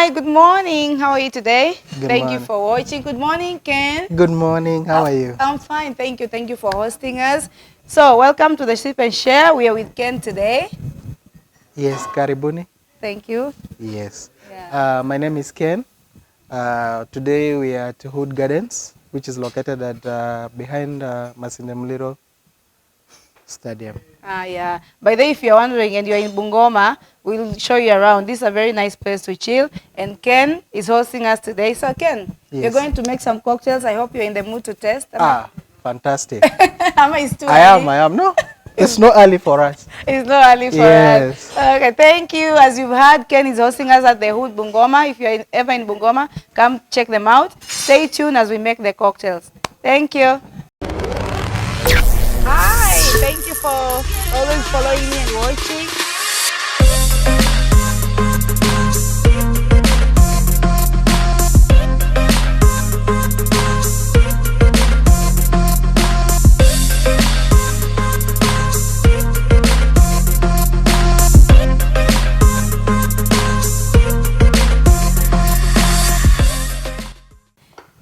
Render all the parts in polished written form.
Hi, good morning. How are you today? Good Thank you morning. for watching. Good morning, Ken. Good morning. How are you? I'm fine. Thank you. Thank you for hosting us. So, welcome to the Sip and Share. We are with Ken today. Yes, karibuni. Thank you. Yes. Yeah. My name is Ken. Today we are at Hood Gardens, which is located at behind Masindemliro Stadium. Yeah. By the way, if you're wondering and you're in Bungoma, we'll show you around. This is a very nice place to chill. And Ken is hosting us today. So, Ken, you're Yes. going to make some cocktails. I hope you're in the mood to test. Fantastic. It's too I early. am. No, it's not early for us. It's not early for us. Yes. Okay, thank you. As you've heard, Ken is hosting us at the Hood Bungoma. If you're ever in Bungoma, come check them out. Stay tuned as we make the cocktails. Thank you. Hi, thank you for always following me and watching.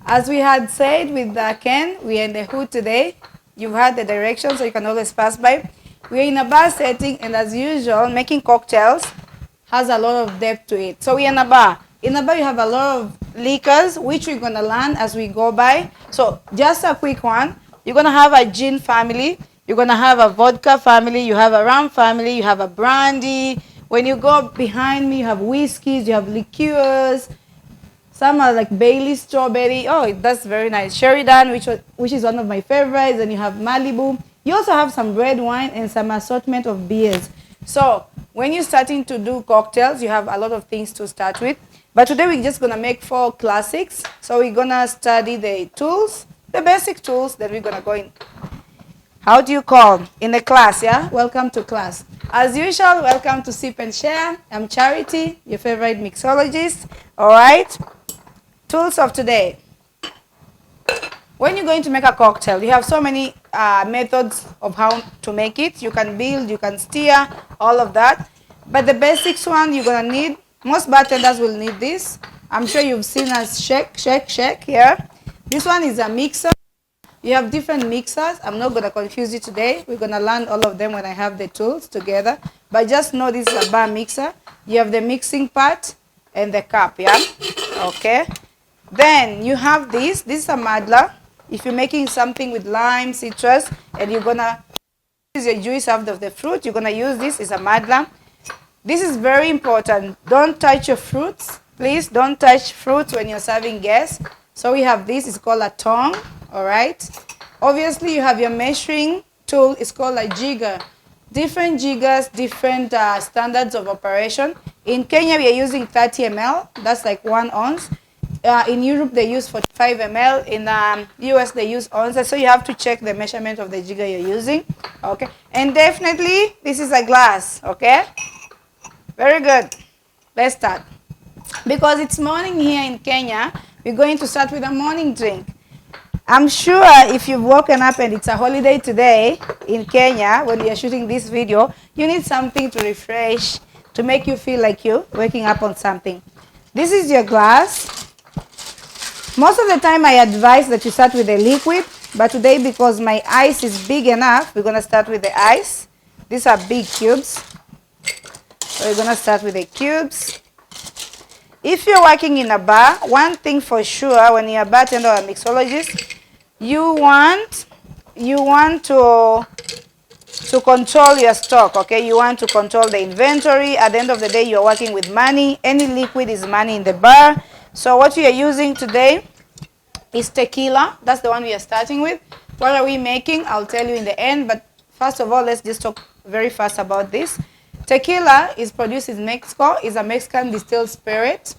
As we had said with Ken, we are in the Hood today. You've heard the directions, so you can always pass by. We're in a bar setting, and as usual, making cocktails has a lot of depth to it. So we're in a bar. In a bar, you have a lot of liquors, which we're going to learn as we go by. So just a quick one. You're going to have a gin family. You're going to have a vodka family. You have a rum family. You have a brandy. When you go behind me, you have whiskeys. You have liqueurs. Some are like Bailey strawberry. Oh, that's very nice. Sheridan, which is one of my favorites. And you have Malibu. You also have some red wine and some assortment of beers. So when you're starting to do cocktails, you have a lot of things to start with. But today we're just going to make 4 classics. So we're going to study the tools, the basic tools that we're going to go in. How do you call? In the class, yeah? Welcome to class. As usual, welcome to Sip and Share. I'm Charity, your favorite mixologist. All right? Tools of today. When you're going to make a cocktail, you have so many methods of how to make it. You can build, you can stir, all of that. But the basics one you're going to need, most bartenders will need this. I'm sure you've seen us shake here. This one is a mixer. You have different mixers. I'm not going to confuse you today. We're going to learn all of them when I have the tools together. But just know this is a bar mixer. You have the mixing part and the cup, yeah? Okay. Then you have this. This is a madler. If you're making something with lime, citrus, and you're going to use your juice out of the fruit, you're going to use this. It's a madler. This is very important. Don't touch your fruits. Please don't touch fruits when you're serving guests. So we have this. It's called a tongue. All right. Obviously, you have your measuring tool. It's called a jigger. Different jiggers, different standards of operation. In Kenya, we are using 30 ml. That's like 1 ounce. In Europe, they use 45 ml. In US, they use ounces. So you have to check the measurement of the jigger you're using. Okay. And definitely, this is a glass. Okay. Very good. Let's start. Because it's morning here in Kenya, we're going to start with a morning drink. I'm sure if you've woken up and it's a holiday today in Kenya, when you're shooting this video, you need something to refresh, to make you feel like you're waking up on something. This is your glass. Most of the time I advise that you start with the liquid, but today because my ice is big enough, we're going to start with the ice. These are big cubes. So we're going to start with the cubes. If you're working in a bar, one thing for sure when you're a bartender or a mixologist, you want to control your stock, okay? You want to control the inventory. At the end of the day, you're working with money. Any liquid is money in the bar. So what we are using today is tequila. That's the one we are starting with. What are we making? I'll tell you in the end. But first of all, let's just talk very fast about this. Tequila is produced in Mexico. It's a Mexican distilled spirit.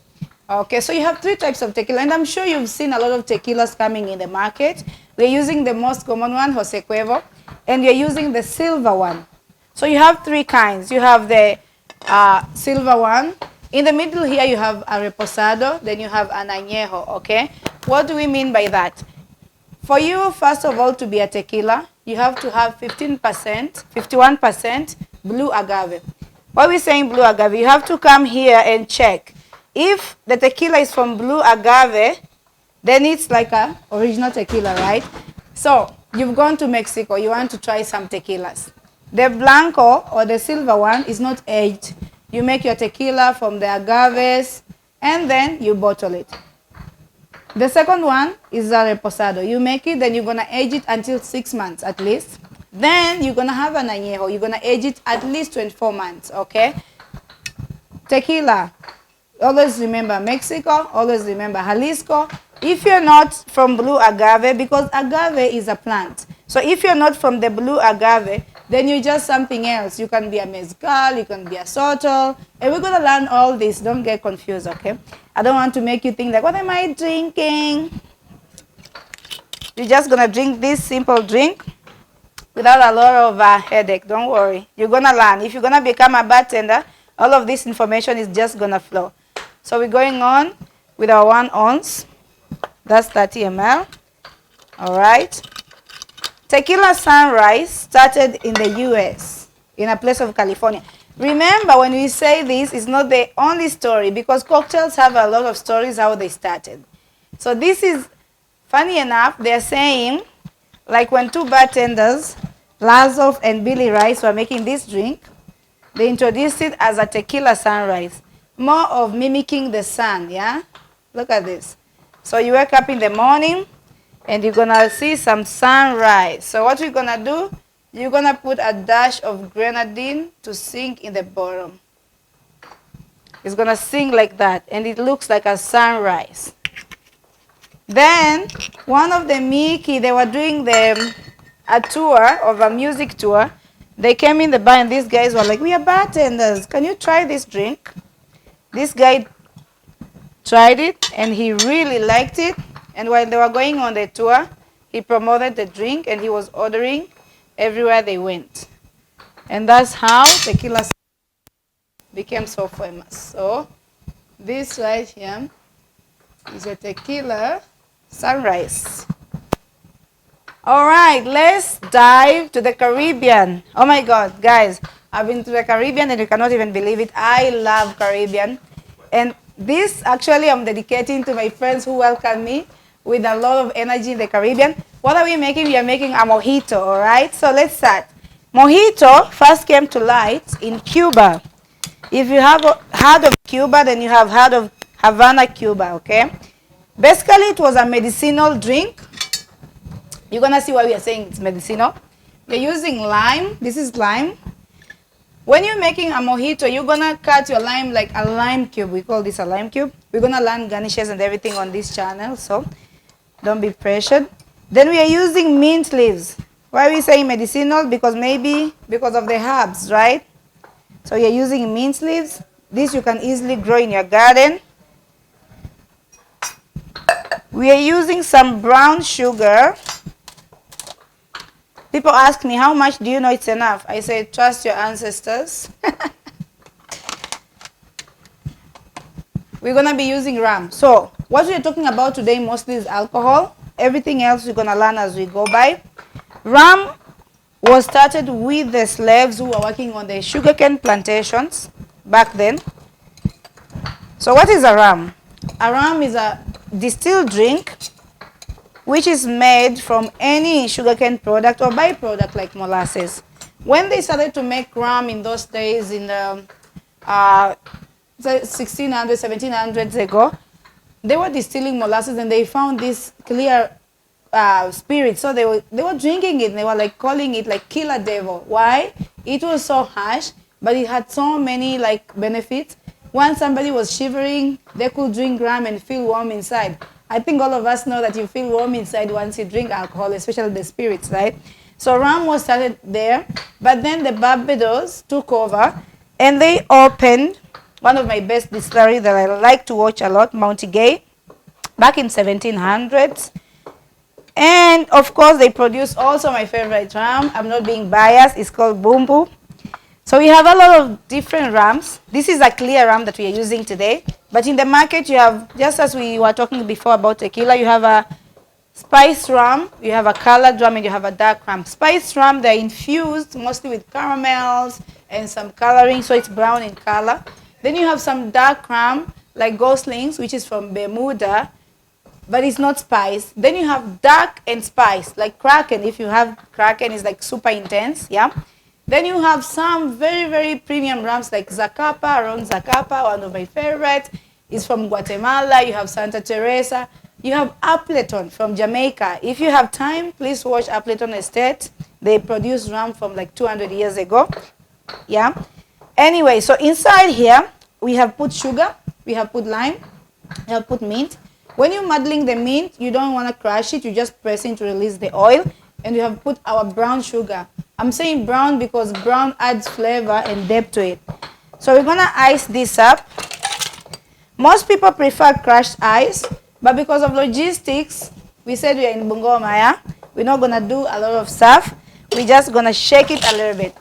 Okay, so you have 3 types of tequila. And I'm sure you've seen a lot of tequilas coming in the market. We're using the most common one, Jose Cuervo. And we're using the silver one. So you have 3 kinds. You have the silver one. In the middle here, you have a reposado, then you have an añejo, okay? What do we mean by that? For you, first of all, to be a tequila, you have to have 51% blue agave. Why are we saying blue agave? You have to come here and check. If the tequila is from blue agave, then it's like a original tequila, right? So you've gone to Mexico, you want to try some tequilas. The blanco or the silver one is not aged. You make your tequila from the agaves and then you bottle it. The second one is a reposado. You make it, then you're gonna age it until 6 months at least. Then you're gonna have an añejo. You're gonna age it at least 24 months, okay? Tequila. Always remember Mexico, always remember Jalisco. If you're not from blue agave, because agave is a plant. So if you're not from the blue agave, then you're just something else. You can be a mezcal, you can be a soto, and we're going to learn all this. Don't get confused, okay? I don't want to make you think like, what am I drinking? You're just going to drink this simple drink without a lot of headache. Don't worry. You're going to learn. If you're going to become a bartender, all of this information is just going to flow. So we're going on with our 1 ounce. That's 30 ml. All right. Tequila Sunrise started in the US, in a place of California. Remember, when we say this, it's not the only story, because cocktails have a lot of stories how they started. So this is, funny enough, they're saying, like when 2 bartenders, Lazov and Billy Rice, were making this drink, they introduced it as a Tequila Sunrise, more of mimicking the sun, yeah? Look at this. So you wake up in the morning, and you're going to see some sunrise. So what you're going to do, you're going to put a dash of grenadine to sink in the bottom. It's going to sink like that, and it looks like a sunrise. Then, one of the Mickey, they were doing a tour of a music tour. They came in the bar, and these guys were like, we are bartenders. Can you try this drink? This guy tried it, and he really liked it. And while they were going on the tour, he promoted the drink, and he was ordering everywhere they went. And that's how tequila became so famous. So this right here is a tequila sunrise. All right, let's dive to the Caribbean. Oh my God, guys, I've been to the Caribbean and you cannot even believe it. I love Caribbean. And this actually I'm dedicating to my friends who welcome me with a lot of energy in the Caribbean. What are we making? We are making a mojito, all right? So let's start. Mojito first came to light in Cuba. If you have heard of Cuba, then you have heard of Havana, Cuba, okay? Basically, it was a medicinal drink. You're going to see why we are saying it's medicinal. We're using lime. This is lime. When you're making a mojito, you're going to cut your lime like a lime cube. We call this a lime cube. We're going to learn garnishes and everything on this channel, so don't be pressured. Then we are using mint leaves. Why are we saying medicinal? Because maybe because of the herbs, right? So you're using mint leaves. This you can easily grow in your garden. We are using some brown sugar. People ask me, how much do you know it's enough? I say, trust your ancestors. We're going to be using rum. So what we're talking about today mostly is alcohol. Everything else we're going to learn as we go by. Rum was started with the slaves who were working on the sugarcane plantations back then. So what is a rum? A rum is a distilled drink which is made from any sugarcane product or byproduct like molasses. When they started to make rum in those days, in the 1600s, 1700s ago, they were distilling molasses and they found this clear spirit. So they were drinking it and they were like calling it like killer devil. Why? It was so harsh, but it had so many like benefits. Once somebody was shivering, they could drink rum and feel warm inside. I think all of us know that you feel warm inside once you drink alcohol, especially the spirits, right? So rum was started there, but then the Barbados took over and they opened one of my best distilleries that I like to watch a lot, Mount Gay, back in 1700s. And of course they produced also my favorite rum. I'm not being biased, it's called Bumbu. So we have a lot of different rums. This is a clear rum that we are using today. But in the market you have, just as we were talking before about tequila, you have a spice rum, you have a colored rum, and you have a dark rum. Spice rum, they're infused mostly with caramels and some coloring, so it's brown in color. Then you have some dark rum, like Goslings, which is from Bermuda, but it's not spice. Then you have dark and spice, like Kraken. If you have Kraken, it's like super intense, yeah. Then you have some very, very premium rums like Zacapa, Ron Zacapa, one of my favorites, is from Guatemala. You have Santa Teresa. You have Appleton from Jamaica. If you have time, please watch Appleton Estate. They produced rum from like 200 years ago, yeah. Anyway, so inside here, we have put sugar, we have put lime, we have put mint. When you're muddling the mint, you don't want to crush it. You just press it to release the oil. And we have put our brown sugar. I'm saying brown because brown adds flavor and depth to it. So we're going to ice this up. Most people prefer crushed ice, but because of logistics, we said we are in Bungoma, yeah? We're not going to do a lot of stuff. We're just going to shake it a little bit.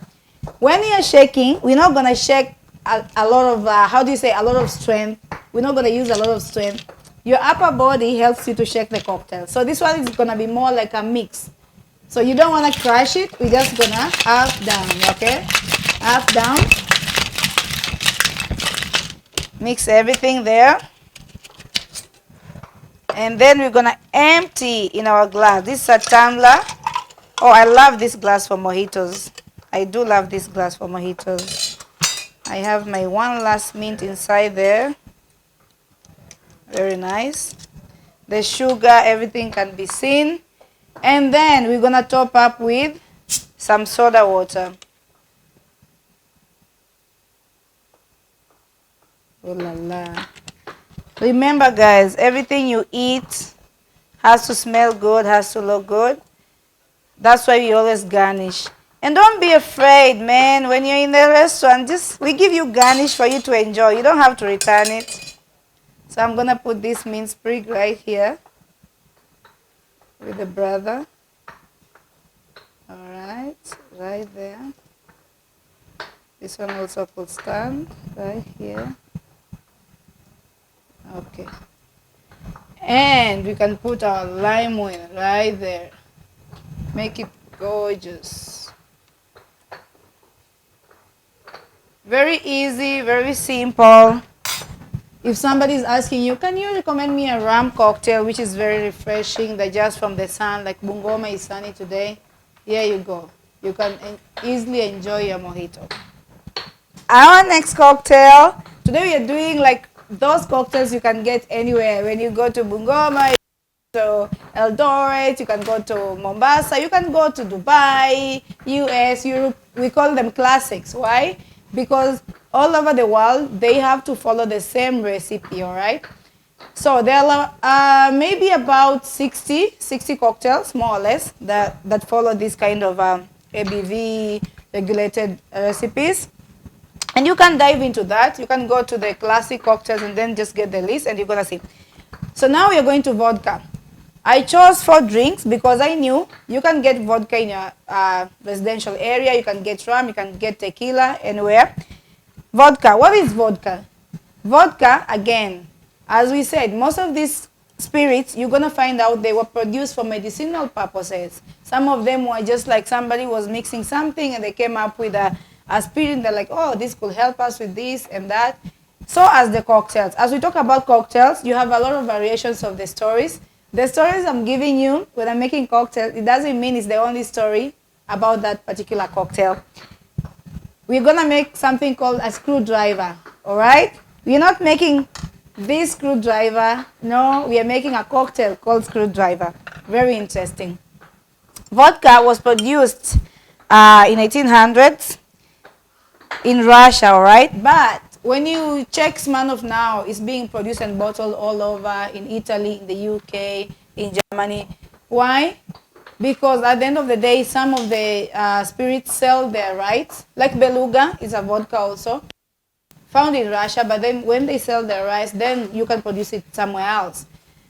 When you're shaking, we're not going to shake a lot of, a lot of strength. We're not going to use a lot of strength. Your upper body helps you to shake the cocktail. So this one is going to be more like a mix. So you don't want to crush it. We're just going to half down, okay? Half down. Mix everything there. And then we're going to empty in our glass. This is a tumbler. Oh, I love this glass for mojitos. I do love this glass for mojitos. I have my one last mint inside there. Very nice. The sugar, everything can be seen. And then we're going to top up with some soda water. Oh la la. Remember guys, everything you eat has to smell good, has to look good. That's why we always garnish. And don't be afraid, man, when you're in the restaurant, we give you garnish for you to enjoy. You don't have to return it. So I'm going to put this mint sprig right here with the brother. All right, right there. This one also could stand right here. Okay. And we can put our lime oil right there. Make it gorgeous. Very easy, very simple. If somebody is asking you, can you recommend me a rum cocktail which is very refreshing, that just from the sun, like Bungoma is sunny today? Here you go. You can easily enjoy your mojito. Our next cocktail, today we are doing like those cocktails you can get anywhere. When you go to Bungoma, to Eldoret, you can go to Mombasa, you can go to Dubai, US, Europe. We call them classics. Why? Because all over the world, they have to follow the same recipe, all right? So there are maybe about 60 cocktails, more or less, that follow this kind of ABV regulated recipes. And you can dive into that. You can go to the classic cocktails and then just get the list and you're going to see. So now we are going to vodka. I chose 4 drinks because I knew you can get vodka in your residential area. You can get rum, you can get tequila, anywhere. Vodka. What is vodka? Vodka, again, as we said, most of these spirits, you're going to find out they were produced for medicinal purposes. Some of them were just like somebody was mixing something and they came up with a spirit and they're like, oh, this could help us with this and that. So as the cocktails. As we talk about cocktails, you have a lot of variations of the stories. The stories I'm giving you when I'm making cocktails, it doesn't mean it's the only story about that particular cocktail. We're going to make something called a screwdriver, all right? We're not making this screwdriver. No, we are making a cocktail called screwdriver. Very interesting. Vodka was produced in 1800s in Russia, all right? But when you check Smirnoff now, it's being produced and bottled all over in Italy, in the UK, in Germany. Why? Because at the end of the day, some of the spirits sell their rights. Like Beluga is a vodka also, found in Russia, but then when they sell their rights, then you can produce it somewhere else.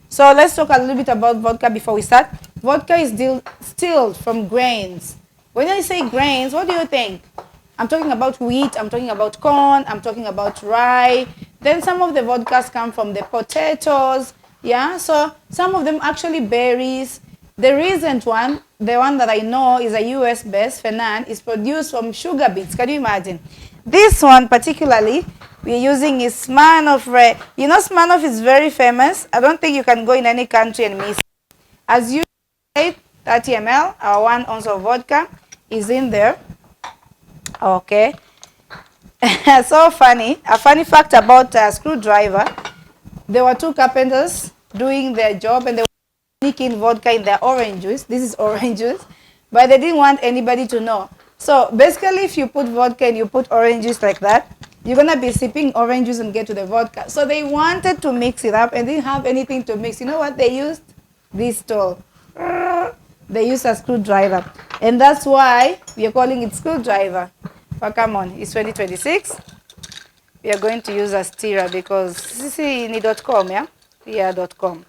So let's talk a little bit about vodka before we start. Vodka is distilled from grains. When I say grains, what do you think? I'm talking about wheat, I'm talking about corn, I'm talking about rye. Then some of the vodkas come from the potatoes, yeah? So some of them actually berries. The recent one, the one that I know is a US based, Fenan, is produced from sugar beets. Can you imagine? This one particularly, we're using is Smirnoff Red. You know Smirnoff is very famous. I don't think you can go in any country and miss it. As you say, 30 ml, our 1 ounce of vodka is in there. Okay. So funny. A funny fact about a screwdriver. There were 2 carpenters doing their job and they were sneaking vodka in their orange juice. This is orange juice. But they didn't want anybody to know. So basically, if you put vodka and you put orange juice like that, you're going to be sipping orange juice and get to the vodka. So they wanted to mix it up and didn't have anything to mix. You know what they used? This tool. They used a screwdriver. And that's why we are calling it screwdriver. But come on, it's 2026. We are going to use a stirrer because this is .com, yeah? Yeah, .com.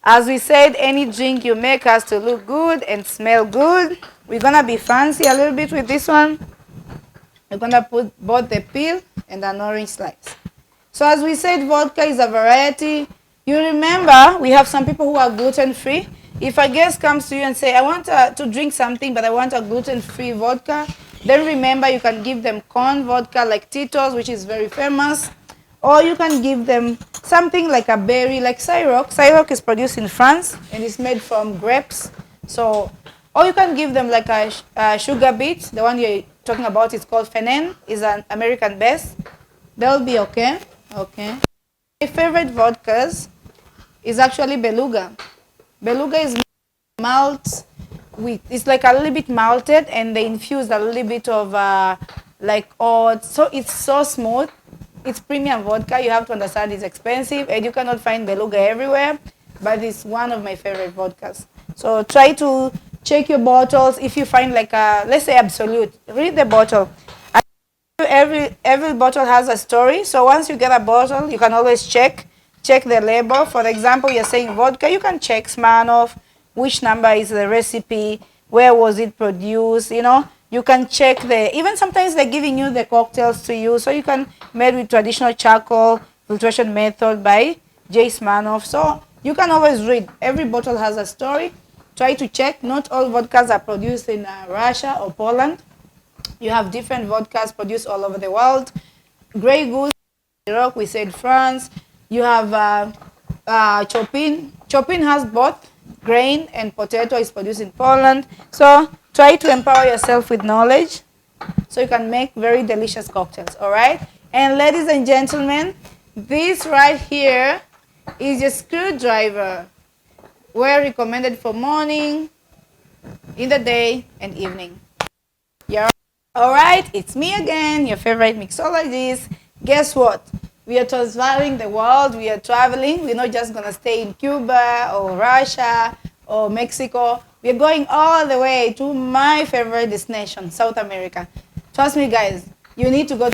As we said, any drink you make has to look good and smell good. We're going to be fancy a little bit with this one. We're going to put both the peel and an orange slice. So as we said, vodka is a variety. You remember, we have some people who are gluten-free. If a guest comes to you and say, I want to drink something, but I want a gluten-free vodka, then remember you can give them corn vodka like Tito's, which is very famous. Or you can give them something like a berry, like Ciroc. Ciroc is produced in France and it's made from grapes. So, or you can give them like a sugar beet. The one you're talking about is called Fenen. It's an American base. They'll be okay. Okay. My favorite vodkas is actually Beluga. Beluga is malt with, it's like a little bit malted and they infuse a little bit of like oat. So it's so smooth. It's premium vodka. You have to understand it's expensive and you cannot find Beluga everywhere, but it's one of my favorite vodkas. So try to check your bottles. If you find like a, let's say Absolute, read the bottle. Every bottle has a story. So once you get a bottle, you can always check the label. For example, you're saying vodka, you can check Smirnoff, which number is the recipe, where was it produced, you know. You can check even sometimes they're giving you the cocktails to use. So you can made with traditional charcoal filtration method by J. Smirnoff. So you can always read. Every bottle has a story. Try to check. Not all vodkas are produced in Russia or Poland. You have different vodkas produced all over the world. Grey Goose, Iraq, we said France. You have Chopin. Chopin has both grain and potato. Is produced in Poland. So try to empower yourself with knowledge so you can make very delicious cocktails, all right? And ladies and gentlemen, this right here is a screwdriver. Well recommended for morning, in the day, and evening. Yeah. All right, it's me again, your favorite mixologist. Guess what? We are traveling the world. We are traveling. We're not just going to stay in Cuba or Russia or Mexico. We're going all the way to my favorite destination, South America. Trust me, guys, you need to go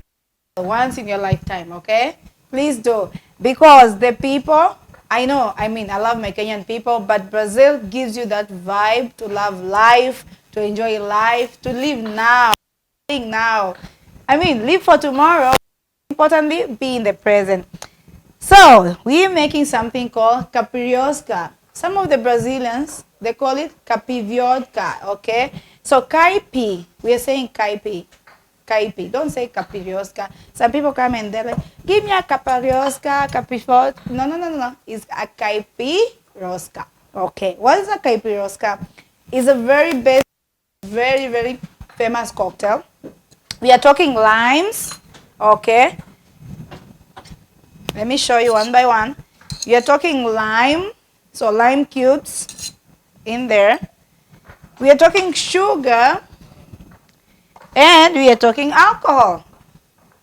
once in your lifetime, okay? Please do. Because the people, I love my Kenyan people, but Brazil gives you that vibe to love life, to enjoy life, to live now. Live for tomorrow. Importantly, be in the present. So, we're making something called Caipiroska. Some of the Brazilians, they call it Caipiroska, okay? So, Caipi, we are saying Caipi. Don't say Caipiroska. Some people come and they're like, give me a Caipiroska, Caipiroska. No. It's a Caipiroska. Okay, what is a Caipiroska? It's a very, very famous cocktail. We are talking limes, okay? Let me show you one by one. We are talking lime, so lime cubes in there. We are talking sugar, and we are talking alcohol.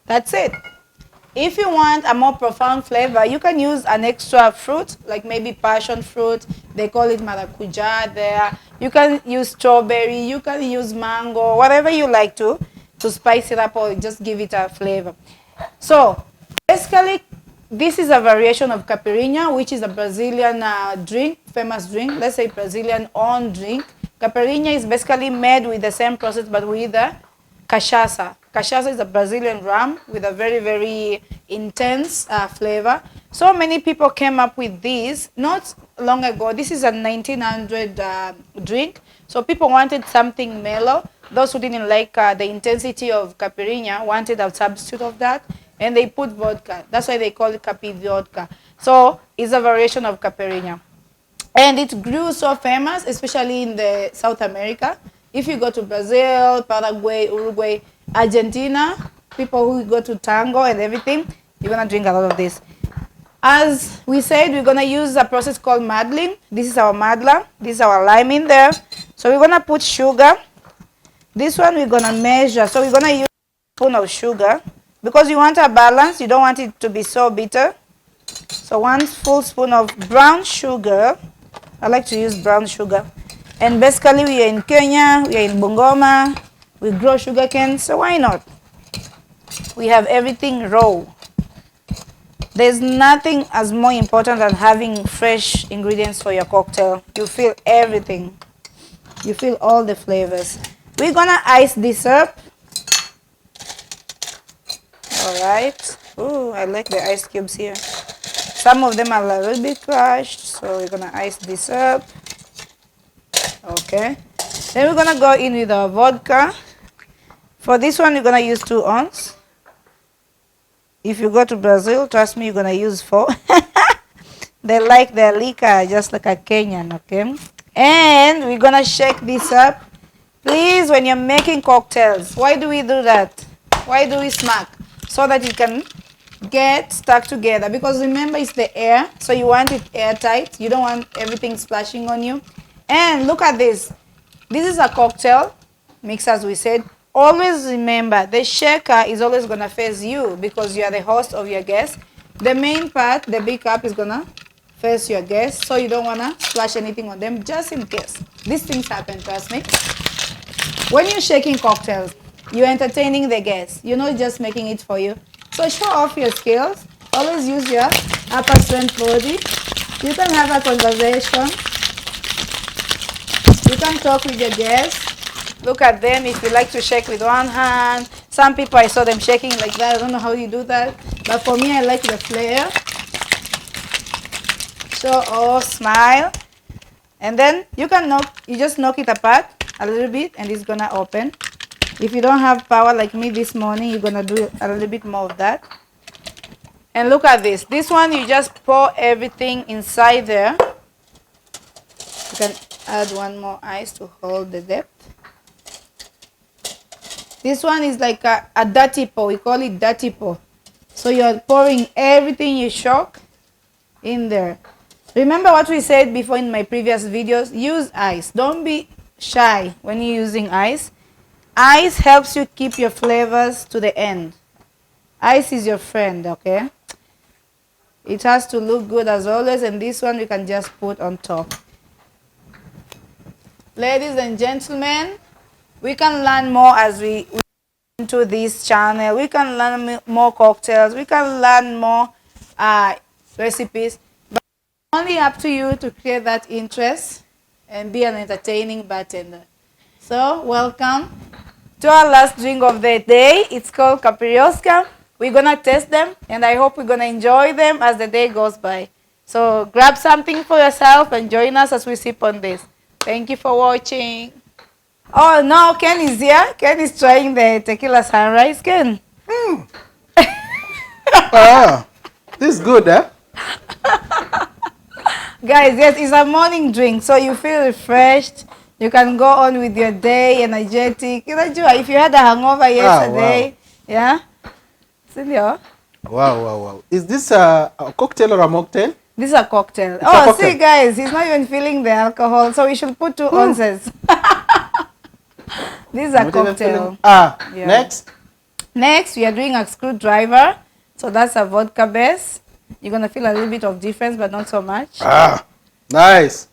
That's it. If you want a more profound flavor, you can use an extra fruit, like maybe passion fruit. They call it maracuja there. You can use strawberry, you can use mango, whatever you like to spice it up or just give it a flavor. So, basically, this is a variation of caipirinha, which is a Brazilian drink, famous drink. Let's say Brazilian-owned drink. Caipirinha is basically made with the same process, but with the cachaça. Cachaça is a Brazilian rum with a very, very intense flavor. So many people came up with this not long ago. This is a 1900 drink. So people wanted something mellow. those who didn't like the intensity of caipirinha wanted a substitute of that, and they put vodka. That's why they call it Caipiroska. So it's a variation of caipirinha. And it grew so famous, especially in the South America. If you go to Brazil, Paraguay, Uruguay, Argentina, people who go to tango and everything, you're gonna drink a lot of this. As we said, we're gonna use a process called muddling. This is our muddler. This is our lime in there. So we're gonna put sugar. This one we're gonna measure. So we're gonna use a spoon of sugar because you want a balance. You don't want it to be so bitter. So 1 full spoon of brown sugar. I like to use brown sugar. And basically we are in Kenya, we are in Bungoma, we grow sugarcane, so why not? We have everything raw. There's nothing as more important than having fresh ingredients for your cocktail. You feel everything. You feel all the flavors. We're gonna ice this up. All right. Ooh, I like the ice cubes here. Some of them are a little bit crushed, so we're gonna ice this up. Okay. Then we're gonna go in with our vodka. For this one, we're gonna use 2 ounces. If you go to Brazil, trust me, you're gonna use 4. They like their liquor just like a Kenyan, okay? And we're gonna shake this up. Please, when you're making cocktails, why do we do that? Why do we smack? So that it can get stuck together. Because remember, it's the air, so you want it airtight. You don't want everything splashing on you. And look at this. This is a cocktail mix, as we said. Always remember, the shaker is always going to face you because you are the host of your guest. The main part, the big cup, is going to face your guest, so you don't want to splash anything on them, just in case. These things happen, trust me. When you're shaking cocktails, you're entertaining the guests. You're not just making it for you. So show off your skills. Always use your upper strength body. You can have a conversation. You can talk with your guests. Look at them if you like to shake with one hand. Some people, I saw them shaking like that. I don't know how you do that. But for me, I like the flair. Show off, smile. And then you just knock it apart a little bit and it's gonna open. If you don't have power like me this morning, you're gonna do a little bit more of that. And look at this. This one, you just pour everything inside there. You can add one more ice to hold the depth. This one is like a dirty pour. We call it dirty pour. So you're pouring everything you shock in there. Remember what we said before in my previous videos? Use ice. Don't be shy when you're using ice. Ice helps you keep your flavors to the end. Ice is your friend, okay? It has to look good as always, and this one we can just put on top. Ladies and gentlemen, we can learn more as we into this channel. We can learn more cocktails. We can learn more recipes. But it's only up to you to create that interest and be an entertaining bartender. So, welcome to our last drink of the day. It's called Caipiroska. We're going to test them, and I hope we're going to enjoy them as the day goes by. So, grab something for yourself and join us as we sip on this. Thank you for watching. Oh, no, Ken is here. Ken is trying the tequila sunrise. Ken. This is good, eh? Guys, yes, it's a morning drink, so you feel refreshed. You can go on with your day, energetic. If you had a hangover yesterday, yeah? Wow, wow, wow. Is this a cocktail or a mocktail? This is a cocktail. It's a cocktail. See, guys, he's not even feeling the alcohol, so we should put 2 ounces. This is a cocktail. Yeah. Next? Next, we are doing a screwdriver. So that's a vodka base. You're going to feel a little bit of difference, but not so much. Nice.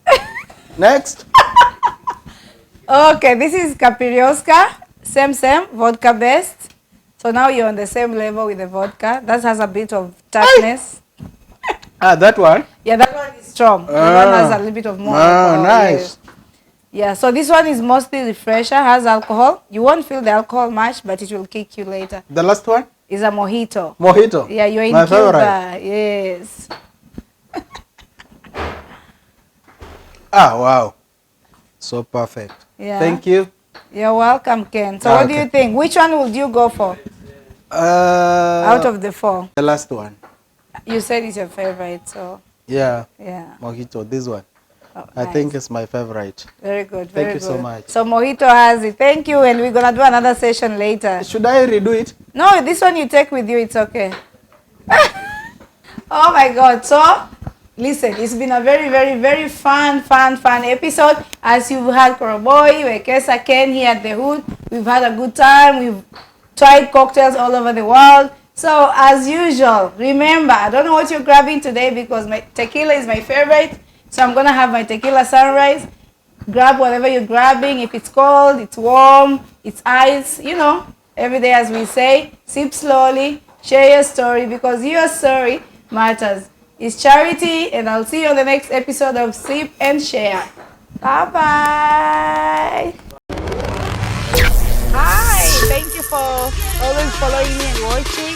Next? Okay, this is Caipiroska. Same, vodka based. So now you're on the same level with the vodka. That has a bit of tartness. That one? Yeah, that one is strong. That one has a little bit of more alcohol. Nice. Yeah, so this one is mostly refresher, has alcohol. You won't feel the alcohol much, but it will kick you later. The last one? Is a mojito. Mojito? Yeah, you're in My Cuba. favorite. Yes. Wow. So perfect. Yeah. Thank you. You're welcome, Ken. So what do Okay. you think? Which one would you go for out of the four? the last one. You said it's your favorite, so Yeah, yeah. Mojito, this one. Oh, I nice. think it's my favorite. Very good. Thank Very you good. so much. So Mojito has it. Thank you, and we're gonna do another session later. Should I redo it? No, this one you take with you. It's okay. Oh my God. So, listen, it's been a very, very, very fun episode. As you've had Koroboy, Wekesa, Ken here at the Hood. We've had a good time. We've tried cocktails all over the world. So, as usual, remember, I don't know what you're grabbing today because my tequila is my favorite. So, I'm going to have my tequila sunrise. Grab whatever you're grabbing. If it's cold, it's warm, it's ice, you know, every day as we say. Sip slowly. Share your story because your story matters. It's charity, and I'll see you on the next episode of Sip and Share. Bye-bye. Hi, thank you for always following me and watching.